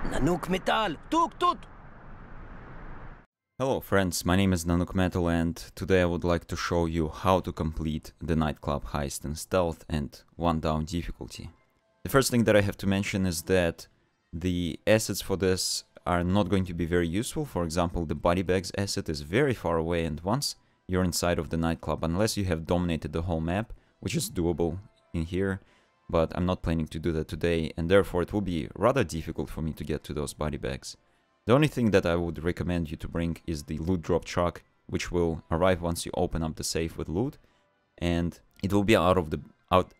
Nanook Metal, tuk tut! Hello friends, my name is Nanook Metal and today I would like to show you how to complete the Nightclub heist in stealth and 1 down difficulty. The first thing that I have to mention is that the assets for this are not going to be very useful. For example, the body bags asset is very far away, and once you're inside of the nightclub, unless you have dominated the whole map, which is doable in here, but I'm not planning to do that today, and therefore it will be rather difficult for me to get to those body bags. The only thing that I would recommend you to bring is the loot drop truck, which will arrive once you open up the safe with loot, and it will be out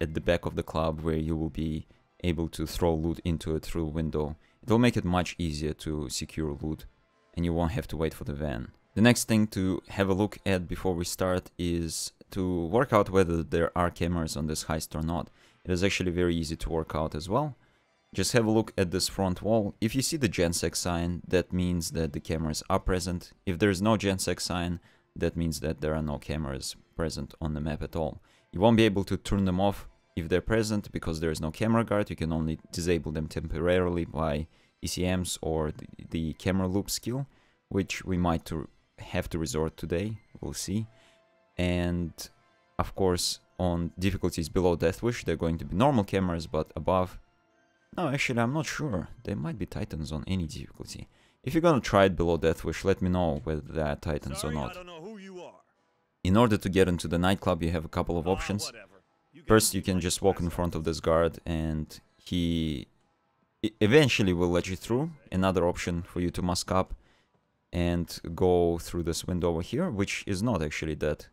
at the back of the club, where you will be able to throw loot into it through a window. It will make it much easier to secure loot, and you won't have to wait for the van. The next thing to have a look at before we start is to work out whether there are cameras on this heist or not. It is actually very easy to work out as well. Just have a look at this front wall. If you see the GenSec sign, that means that the cameras are present. If there is no GenSec sign, that means that there are no cameras present on the map at all. You won't be able to turn them off if they're present because there is no camera guard. You can only disable them temporarily by ECMs or the camera loop skill, which we might have to resort today. We'll see. And of course, on difficulties below Death Wish, they're going to be normal cameras, but above... No, actually, I'm not sure. There might be Titans on any difficulty. If you're gonna try it below Death Wish, let me know whether there are Titans or not. I don't know who you are. In order to get into the nightclub, you have a couple of options. First, you can just walk in front of this guard, and he eventually will let you through. Another option for you to mask up and go through this window over here, which is not actually that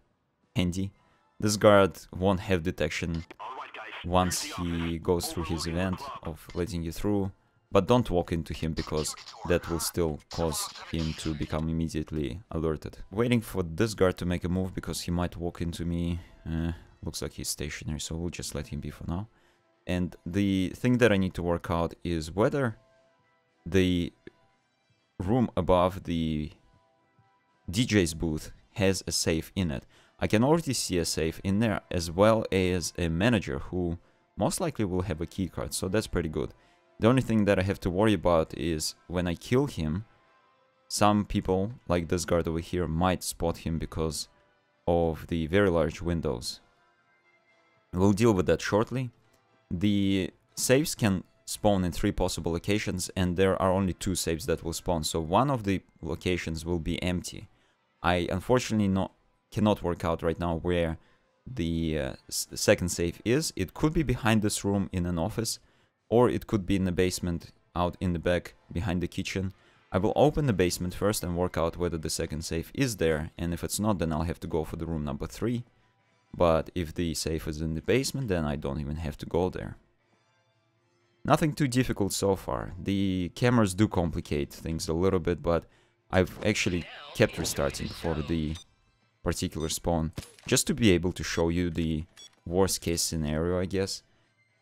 handy. This guard won't have detection once he goes through his event of letting you through, but don't walk into him because that will still cause him to become immediately alerted. Waiting for this guard to make a move because he might walk into me. Looks like he's stationary, so we'll just let him be for now. And the thing that I need to work out is whether the room above the DJ's booth has a safe in it. I can already see a safe in there, as well as a manager who most likely will have a keycard, so that's pretty good. The only thing that I have to worry about is when I kill him, some people, like this guard over here, might spot him because of the very large windows. We'll deal with that shortly. The safes can spawn in 3 possible locations, and there are only 2 safes that will spawn, so one of the locations will be empty. I unfortunately cannot work out right now where the second safe is. It could be behind this room in an office, or it could be in the basement out in the back behind the kitchen. I will open the basement first and work out whether the second safe is there, and if it's not, then I'll have to go for the room number 3. But if the safe is in the basement, then I don't even have to go there. Nothing too difficult so far. The cameras do complicate things a little bit, but I've actually kept restarting for the particular spawn, just to be able to show you the worst case scenario, I guess.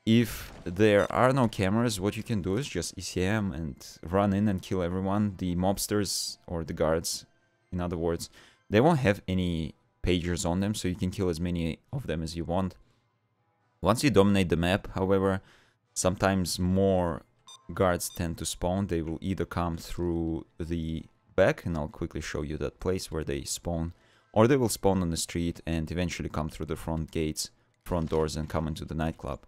If there are no cameras, what you can do is just ECM and run in and kill everyone. The mobsters, or the guards, in other words, they won't have any pagers on them, so you can kill as many of them as you want. Once you dominate the map, however, sometimes more guards tend to spawn. They will either come through the back, and I'll quickly show you that place where they spawn, or they will spawn on the street and eventually come through the front gates, front doors, and come into the nightclub.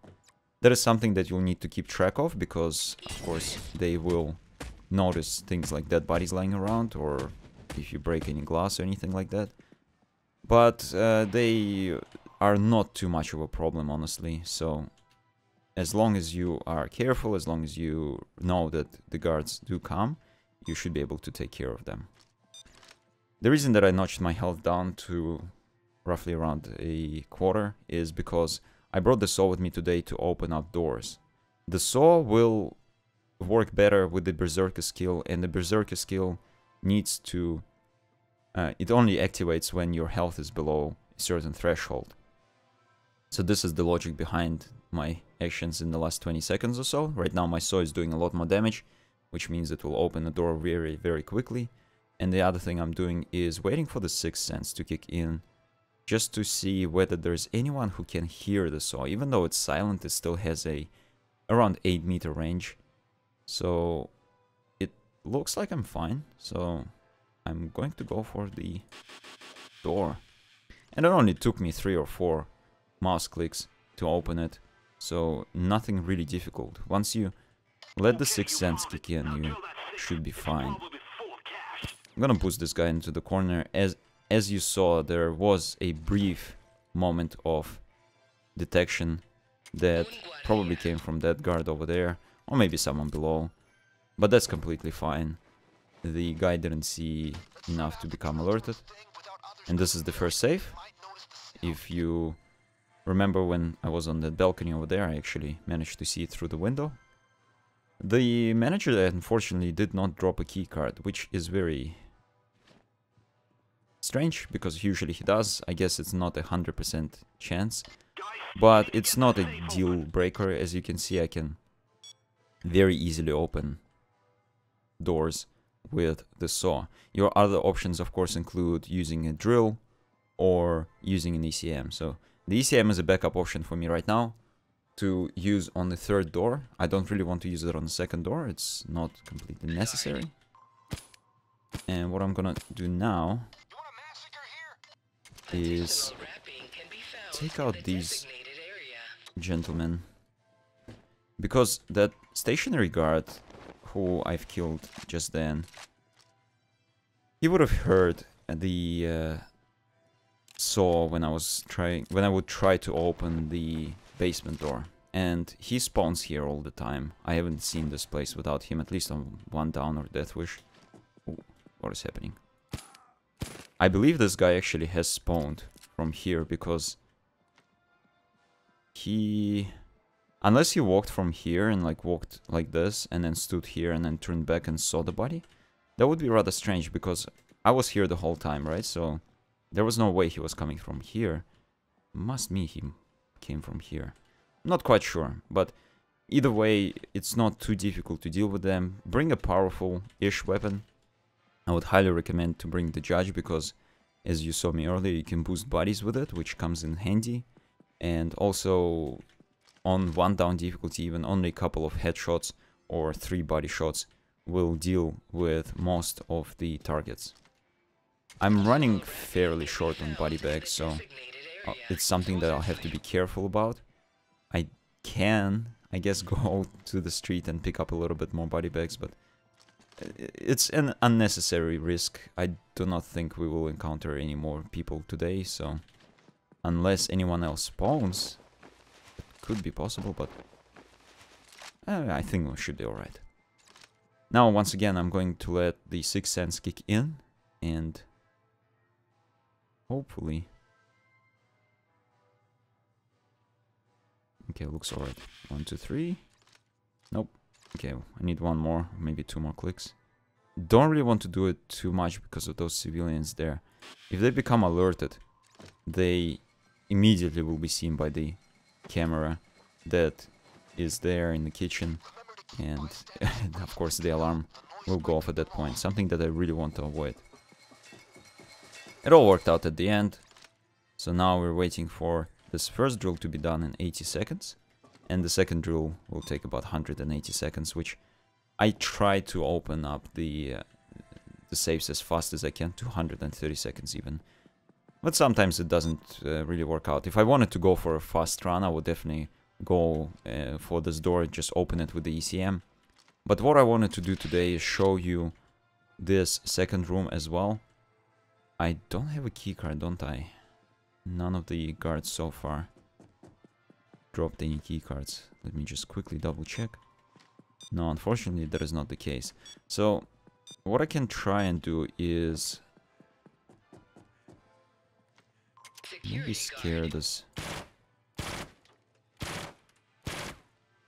That is something that you'll need to keep track of, because, of course, they will notice things like dead bodies lying around, or if you break any glass or anything like that. But they are not too much of a problem, honestly, so as long as you are careful, as long as you know that the guards do come, you should be able to take care of them. The reason that I notched my health down to roughly around a quarter is because I brought the saw with me today to open up doors. The saw will work better with the Berserker skill, and the Berserker skill needs to... it only activates when your health is below a certain threshold. So this is the logic behind my actions in the last 20 seconds or so. Right now my saw is doing a lot more damage, which means it will open the door very, very quickly. And the other thing I'm doing is waiting for the Sixth Sense to kick in, just to see whether there's anyone who can hear the saw. Even though it's silent, it still has a around 8-meter range. So looks like I'm fine, so I'm going to go for the door. And it only took me 3 or 4 mouse clicks to open it, so nothing really difficult. Once you let the sixth sense kick in, you should be fine. I'm gonna push this guy into the corner. As you saw, there was a brief moment of detection that probably came from that guard over there, or maybe someone below, but that's completely fine. The guy didn't see enough to become alerted, and this is the first save. If you remember, when I was on that balcony over there, I actually managed to see it through the window. The manager unfortunately did not drop a key card, which is very strange, because usually he does. I guess it's not 100% chance, but it's not a deal breaker. As you can see, I can very easily open doors with the saw. Your other options, of course, include using a drill or using an ECM. So the ECM is a backup option for me right now to use on the third door. I don't really want to use it on the second door. It's not completely necessary. And what I'm gonna do now is take out these gentlemen, because that stationary guard who I've killed just then, he would have heard the saw when I would try to open the basement door, and he spawns here all the time. I haven't seen this place without him, at least on 1 down or death wish. Ooh, what is happening? I believe this guy actually has spawned from here, because he... unless he walked from here and like walked like this and then stood here and then turned back and saw the body, that would be rather strange, because I was here the whole time, right? So there was no way he was coming from here. Must mean he came from here. Not quite sure, but either way, it's not too difficult to deal with them. Bring a powerful-ish weapon. I would highly recommend to bring the Judge, because as you saw me earlier, you can boost bodies with it, which comes in handy. And also, on 1 down difficulty, even only a couple of headshots or 3 body shots will deal with most of the targets. I'm running fairly short on body bags, so it's something that I'll have to be careful about. I can, I guess, go to the street and pick up a little bit more body bags, but it's an unnecessary risk. I do not think we will encounter any more people today, so unless anyone else spawns, it could be possible, but I think we should be alright. Now, once again, I'm going to let the sixth sense kick in, and hopefully... okay, looks alright. 1, 2, 3. Nope. Okay, I need 1 more, maybe 2 more clicks. Don't really want to do it too much because of those civilians there. If they become alerted, they immediately will be seen by the camera that is there in the kitchen, and of course the alarm will go off at that point, something that I really want to avoid. It all worked out at the end, so now we're waiting for this first drill to be done in 80 seconds, and the second drill will take about 180 seconds, which I try to open up the safes as fast as I can, 230 seconds even. But sometimes it doesn't really work out. If I wanted to go for a fast run, I would definitely go for this door, just open it with the ECM. But what I wanted to do today is show you this second room as well. I don't have a keycard, don't I? None of the guards so far dropped any keycards. Let me just quickly double check. No, unfortunately that is not the case. So what I can try and do is maybe scare this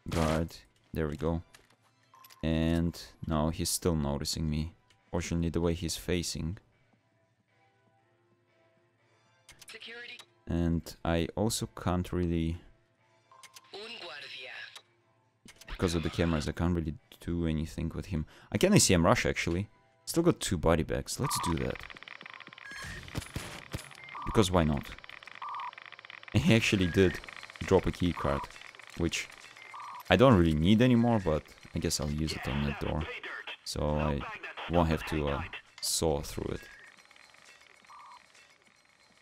guard. There we go. And no, he's still noticing me. Fortunately, the way he's facing. And I also can't really, because of the cameras, I can't really do anything with him. I can ECM rush actually. Still got 2 body bags. Let's do that. Because why not? He actually did drop a key card, which I don't really need anymore, but I guess I'll use it on that door. so I won't have to saw through it.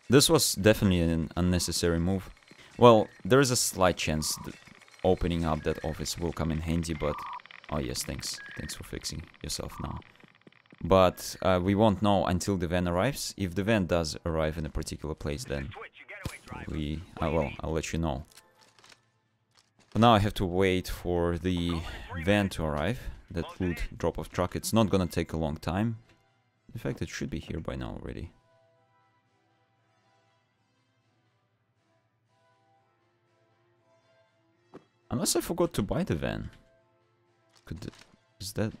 This was definitely an unnecessary move. Well, there is a slight chance that opening up that office will come in handy, but... Oh yes, thanks. Thanks for fixing yourself now. But we won't know until the van arrives. If the van does arrive in a particular place, then I'll let you know. But now I have to wait for the van to arrive. That loot drop-off truck. It's not gonna take a long time. In fact, it should be here by now already. Unless I forgot to buy the van. Is that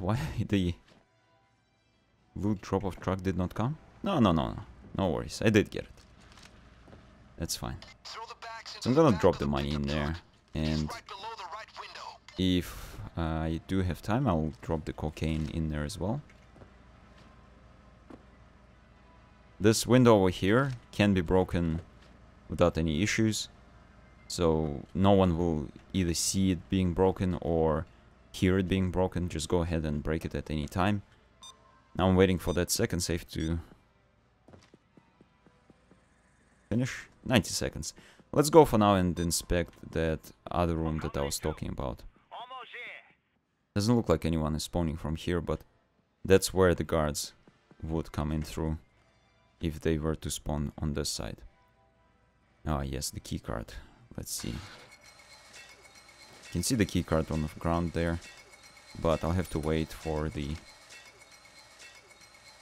why the loot drop-off truck did not come? No worries, I did get it. That's fine. So I'm gonna drop the money in there, and if I do have time, I'll drop the cocaine in there as well. This window over here can be broken without any issues, so no one will either see it being broken or hear it being broken. Just go ahead and break it at any time. Now I'm waiting for that second safe to finish. 90 seconds. Let's go for now and inspect that other room that I was talking about. Doesn't look like anyone is spawning from here, but that's where the guards would come in through if they were to spawn on this side. Ah, yes, the keycard. Let's see. You can see the keycard on the ground there, but I'll have to wait for the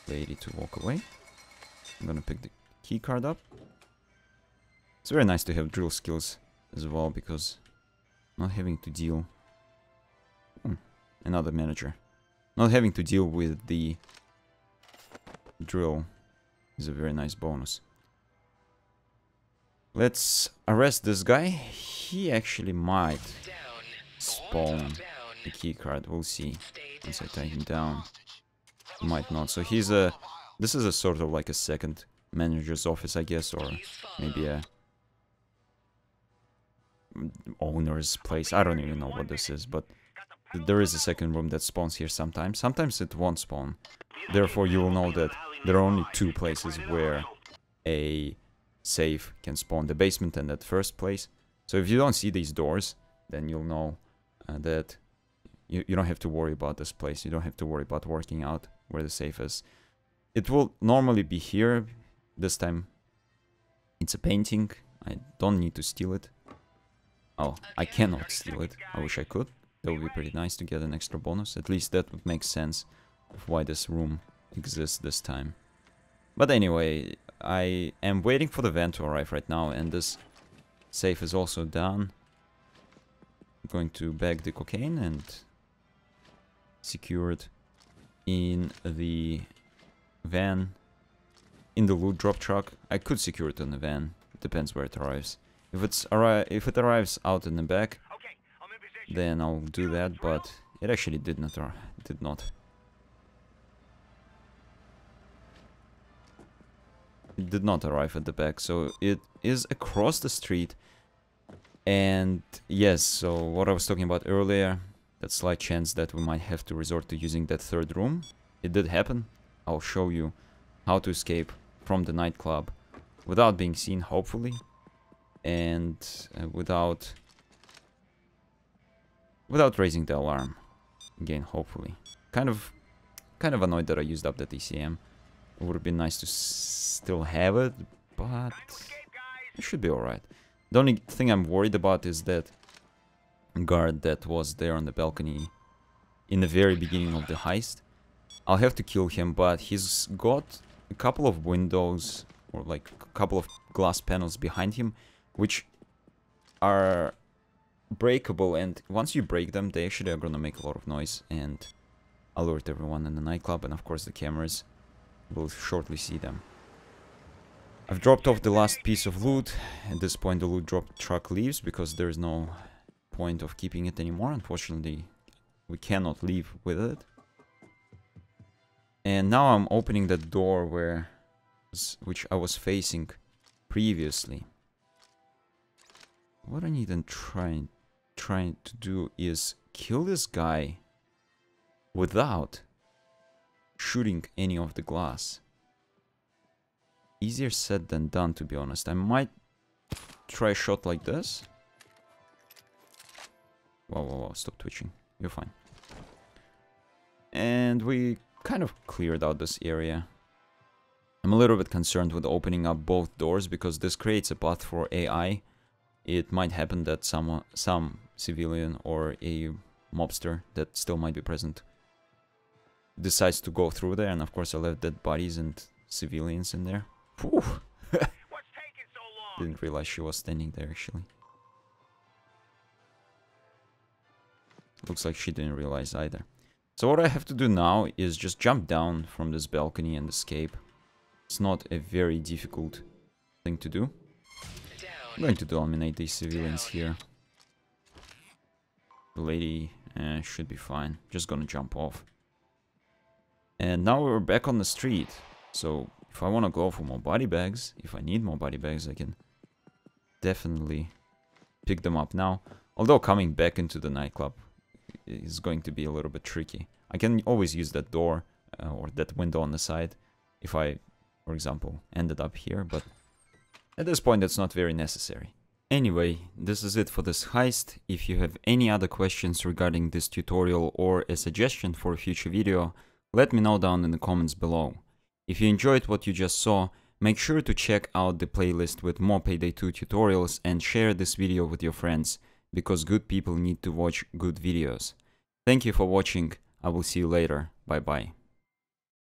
lady to walk away. I'm gonna pick the keycard up. It's very nice to have drill skills as well, because not having to deal... another manager. Not having to deal with the drill is a very nice bonus. Let's arrest this guy. He actually might spawn the keycard. We'll see. Once I tie him down. He might not. So he's a... This is a sort of like a second manager's office, I guess, or maybe a owner's place. I don't even know what this is, but there is a second room that spawns here sometimes. Sometimes it won't spawn. Therefore, you will know that there are only two places where a safe can spawn: the basement and that first place. So if you don't see these doors, then you'll know that you don't have to worry about this place. You don't have to worry about working out where the safe is. It will normally be here. This time it's a painting. I don't need to steal it. Oh, I cannot steal it. I wish I could. That would be pretty nice to get an extra bonus. At least that would make sense of why this room exists this time. But anyway, I am waiting for the van to arrive right now, and this safe is also down. I'm going to bag the cocaine and secure it in the van, in the loot drop truck. I could secure it in the van. It depends where it arrives. If it arrives out in the back, then I'll do that, but it actually did not. It did not arrive at the back, so it is across the street. And yes, so what I was talking about earlier, that slight chance that we might have to resort to using that third room, it did happen. I'll show you how to escape from the nightclub without being seen, hopefully, and without raising the alarm again, hopefully. Kind of annoyed that I used up the TCM. It would have been nice to still have it, but it should be alright. The only thing I'm worried about is that guard that was there on the balcony in the very beginning of the heist. I'll have to kill him, but he's got a couple of windows, or like a couple of glass panels behind him, which are breakable, and once you break them, they actually are gonna make a lot of noise and alert everyone in the nightclub, and of course the cameras will shortly see them. I've dropped off the last piece of loot. At this point the loot drop truck leaves because there is no point of keeping it anymore. Unfortunately, we cannot leave with it. And now I'm opening that door which I was facing previously. What I need and trying to do is kill this guy without shooting any of the glass. Easier said than done, to be honest. I might try a shot like this. Whoa, whoa, whoa, stop twitching. You're fine. And we kind of cleared out this area. I'm a little bit concerned with opening up both doors because this creates a path for AI. It might happen that some civilian or a mobster that still might be present decides to go through there, and of course I left dead bodies and civilians in there. Whew. Didn't realize she was standing there actually. Looks like she didn't realize either. So what I have to do now is just jump down from this balcony and escape. It's not a very difficult thing to do. I'm going to dominate these civilians here. The lady should be fine. Just gonna jump off. And now we're back on the street. So if I want to go for more body bags, if I need more body bags, I can definitely pick them up now. Although coming back into the nightclub is going to be a little bit tricky. I can always use that door or that window on the side if I, for example, ended up here, but at this point it's not very necessary. Anyway, this is it for this heist. If you have any other questions regarding this tutorial or a suggestion for a future video, let me know down in the comments below. If you enjoyed what you just saw, make sure to check out the playlist with more Payday 2 tutorials and share this video with your friends, because good people need to watch good videos. Thank you for watching. I will see you later. Bye bye.